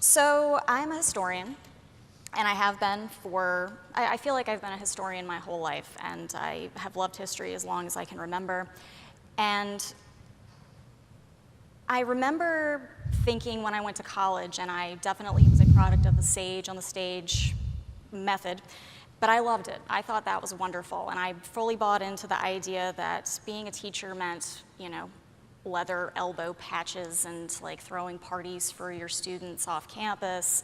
So I'm a historian, and I have been I feel like I've been a historian my whole life, and I have loved history as long as I can remember. And I remember thinking when I went to college, and I definitely was a product of the sage on the stage method, but I loved it. I thought that was wonderful, and I fully bought into the idea that being a teacher meant, leather elbow patches and like throwing parties for your students off campus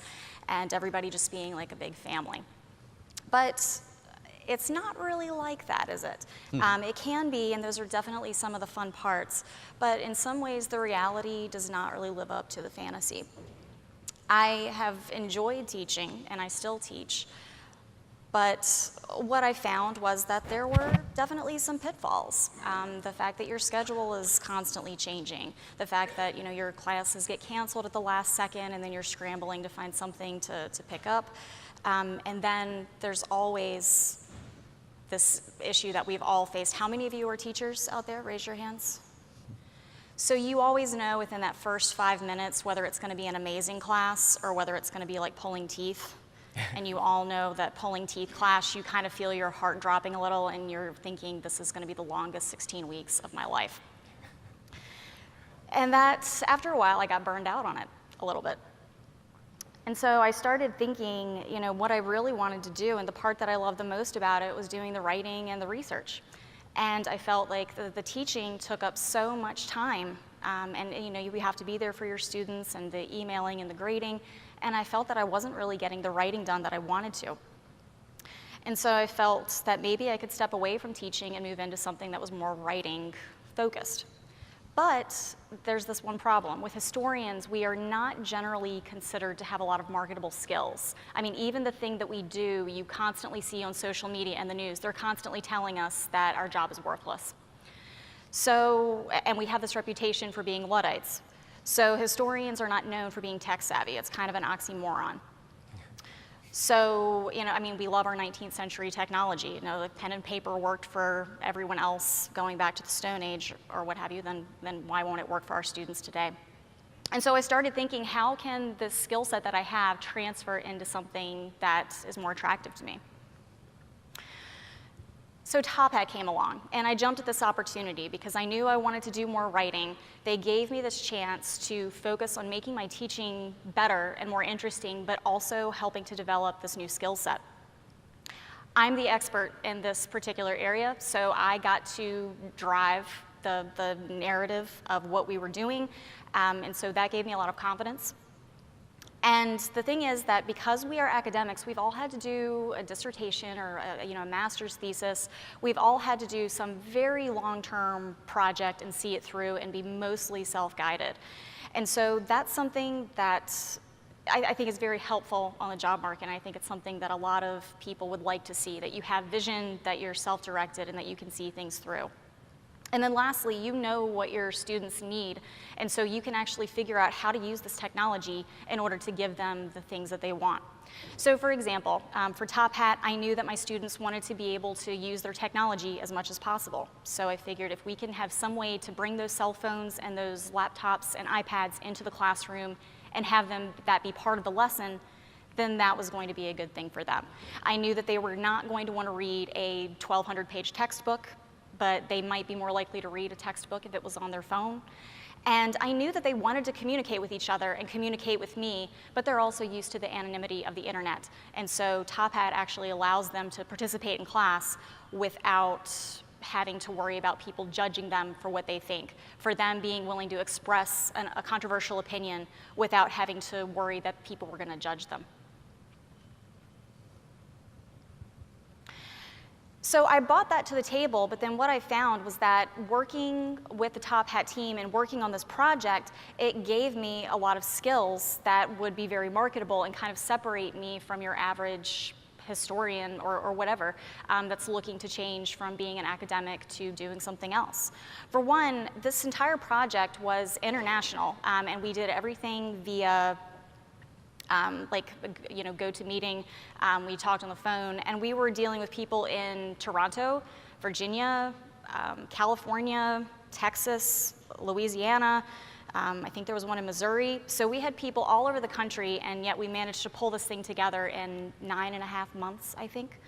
and everybody just being like a big family. But it's not really like that, is it? It can be, and those are definitely some of the fun parts, but in some ways the reality does not really live up to the fantasy. I have enjoyed teaching, and I still teach, but what I found was that there were definitely some pitfalls. The fact that your schedule is constantly changing, the fact that your classes get canceled at the last second and then you're scrambling to find something to pick up. And then there's always this issue that we've all faced. How many of you are teachers out there? Raise your hands. So you always know within that first 5 minutes whether it's going to be an amazing class or whether it's going to be like pulling teeth. And you all know that pulling teeth class, you kind of feel your heart dropping a little and you're thinking this is going to be the longest 16 weeks of my life. And that, after a while, I got burned out on it a little bit. And so I started thinking, what I really wanted to do, and the part that I loved the most about it was doing the writing and the research. And I felt like the teaching took up so much time, and you have to be there for your students and the emailing and the grading. And I felt that I wasn't really getting the writing done that I wanted to. And so I felt that maybe I could step away from teaching and move into something that was more writing focused. But there's this one problem. With historians, we are not generally considered to have a lot of marketable skills. I mean, even the thing that we do, you constantly see on social media and the news, they're constantly telling us that our job is worthless. So, and we have this reputation for being Luddites. So historians are not known for being tech savvy. It's kind of an oxymoron. So, we love our 19th century technology. The pen and paper worked for everyone else going back to the Stone Age or what have you, then why won't it work for our students today? And so I started thinking, how can this skill set that I have transfer into something that is more attractive to me? So Top Hat came along, and I jumped at this opportunity because I knew I wanted to do more writing. They gave me this chance to focus on making my teaching better and more interesting, but also helping to develop this new skill set. I'm the expert in this particular area, so I got to drive the narrative of what we were doing, and so that gave me a lot of confidence. And the thing is that because we are academics, we've all had to do a dissertation or a master's thesis. We've all had to do some very long-term project and see it through and be mostly self-guided. And so that's something that I think is very helpful on the job market, and I think it's something that a lot of people would like to see, that you have vision, that you're self-directed, and that you can see things through. And then lastly, you know what your students need, and so you can actually figure out how to use this technology in order to give them the things that they want. So for example, for Top Hat, I knew that my students wanted to be able to use their technology as much as possible. So I figured if we can have some way to bring those cell phones and those laptops and iPads into the classroom and have that be part of the lesson, then that was going to be a good thing for them. I knew that they were not going to want to read a 1,200-page textbook, but they might be more likely to read a textbook if it was on their phone. And I knew that they wanted to communicate with each other and communicate with me, but they're also used to the anonymity of the internet. And so Top Hat actually allows them to participate in class without having to worry about people judging them for what they think, for them being willing to express a controversial opinion without having to worry that people were going to judge them. So I brought that to the table, but then what I found was that working with the Top Hat team and working on this project, it gave me a lot of skills that would be very marketable and kind of separate me from your average historian or whatever that's looking to change from being an academic to doing something else. For one, this entire project was international, and we did everything via GoToMeeting, we talked on the phone, and we were dealing with people in Toronto, Virginia, California, Texas, Louisiana, I think there was one in Missouri. So we had people all over the country, and yet we managed to pull this thing together in 9.5 months, I think.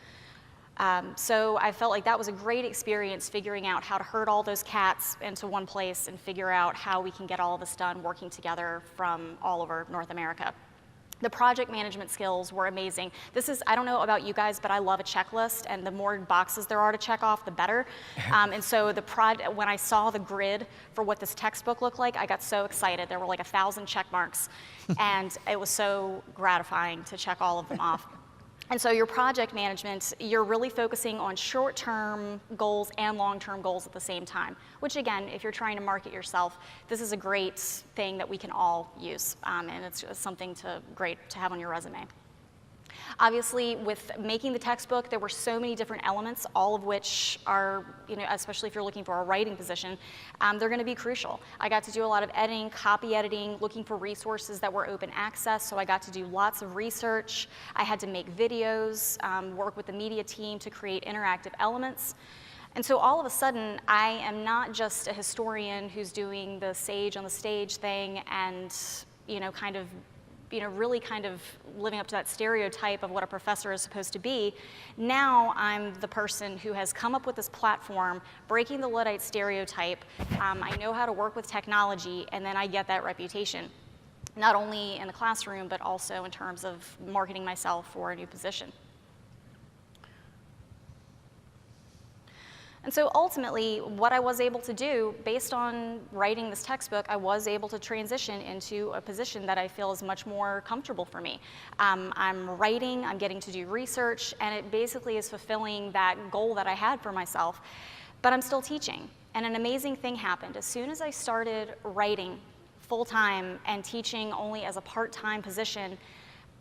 So I felt like that was a great experience, figuring out how to herd all those cats into one place and figure out how we can get all of this done working together from all over North America. The project management skills were amazing. This is, I don't know about you guys, but I love a checklist, and the more boxes there are to check off, the better. And so when I saw the grid for what this textbook looked like, I got so excited. There were like 1,000 check marks, and it was so gratifying to check all of them off. And so your project management, you're really focusing on short-term goals and long-term goals at the same time, which again, if you're trying to market yourself, this is a great thing that we can all use, and it's something great to have on your resume. Obviously, with making the textbook, there were so many different elements, all of which are, especially if you're looking for a writing position, they're going to be crucial. I got to do a lot of editing, copy editing, looking for resources that were open access, so I got to do lots of research. I had to make videos, work with the media team to create interactive elements. And so all of a sudden, I am not just a historian who's doing the sage on the stage thing and, really kind of living up to that stereotype of what a professor is supposed to be. Now I'm the person who has come up with this platform, breaking the Luddite stereotype. I know how to work with technology, and then I get that reputation, not only in the classroom, but also in terms of marketing myself for a new position. And so ultimately, what I was able to do, based on writing this textbook, I was able to transition into a position that I feel is much more comfortable for me. I'm writing, I'm getting to do research, and it basically is fulfilling that goal that I had for myself, but I'm still teaching. And an amazing thing happened. As soon as I started writing full-time and teaching only as a part-time position,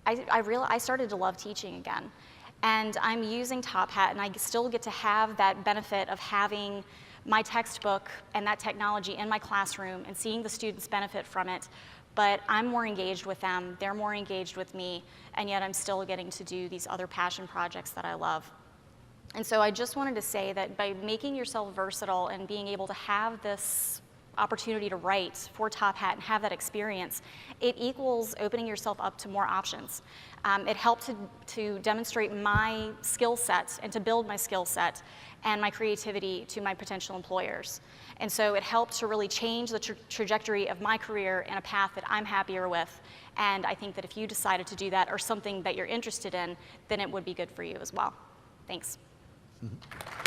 I started to love teaching again. And I'm using Top Hat, and I still get to have that benefit of having my textbook and that technology in my classroom and seeing the students benefit from it. But I'm more engaged with them, they're more engaged with me, and yet I'm still getting to do these other passion projects that I love. And so I just wanted to say that by making yourself versatile and being able to have this opportunity to write for Top Hat and have that experience, it equals opening yourself up to more options. It helped to demonstrate my skill set and to build my skill set and my creativity to my potential employers. And so it helped to really change the trajectory of my career in a path that I'm happier with. And I think that if you decided to do that or something that you're interested in, then it would be good for you as well. Thanks. Mm-hmm.